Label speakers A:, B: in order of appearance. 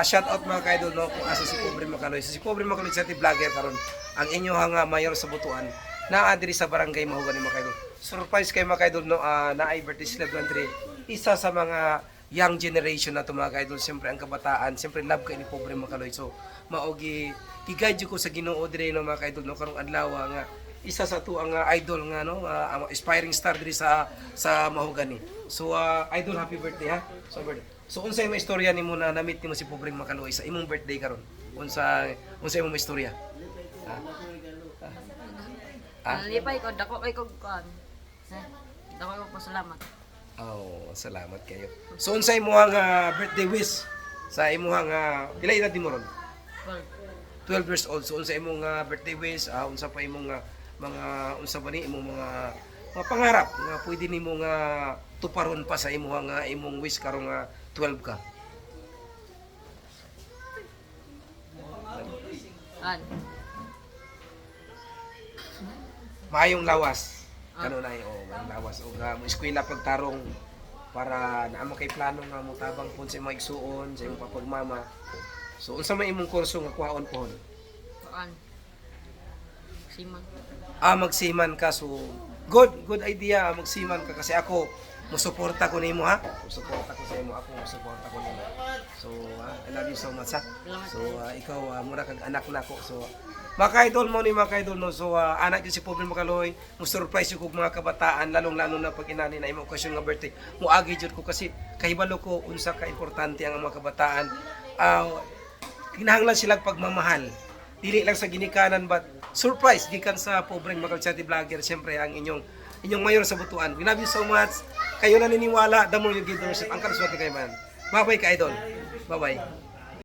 A: shout out mga kaidol no kung asa si Pobre Macaloy. Si Pobre Macaloy sa vlogger karon ang inyong mayor sa Butuan naa diri sa barangay Mahugani mga kaidol. Surprise kay mga kaidol no naay birthday celebrant isa sa mga young generation na to mga kaidol. Siyempre ang kabataan, siyempre love kay ni Pobre Macaloy. So maogi i-guide ko sa Ginoo dire no mga kaidol no karong adlaw nga isa sa to ang idol nga no ang aspiring star diri sa Mahugani. So idol happy birthday ha. So unsay may istorya nimo na na-meet nimo si Pobre Macaloy sa imong birthday karon? Unsay imong istorya?
B: Lipay ko, dako kay ko kan. Dako ko pasalamat.
A: Oh, salamat kayo. So unsay imong birthday wish sa imong pila edad nimo ron? 12 years old. So unsa imong birthday wish? Unsa pa imong unsa ba ni imong mga pangarap nga pwede nimo tuparon pa sa imong imong wish karong 12 ka?
B: Kan.
A: Maayong lawas. Kanunay ang lawas o mo eskwela pagtarong para naa kay plano nga mo tabang pun sa imong igsuon, sa imong papagmama. So unsa may imong kurso nga kuhaon pohon?
B: Kan. Siman.
A: Magsiman ka. So good idea magsiman ka kasi ako musuporta ko nimo ha. Musuporta ko sa imo, ako musuporta ko nimo. So I love you so much ha. So ikaw mura kag anak nako. So mga ka-idol mo ni mga ka-idol no. So anak yun si Pobre Macaloy, mo surprise yung kong mga kabataan lalong-lalo na pag inani na imong okasyon nga birthday. Muagi jud ko kasi kahibalo ko unsa ka importante ang mga kabataan. Kinahanglan sila pagmamahal. Dili lang sa ginikanan but surprise gikan sa Pobreng Macaloy vlogger. Siyempre ang inyong mayor sa Butuan. We love you so much. Kayo na niniwala, the more you give the worship. Ang kaluswerte kayo man. Bye-bye ka idol. Bye-bye.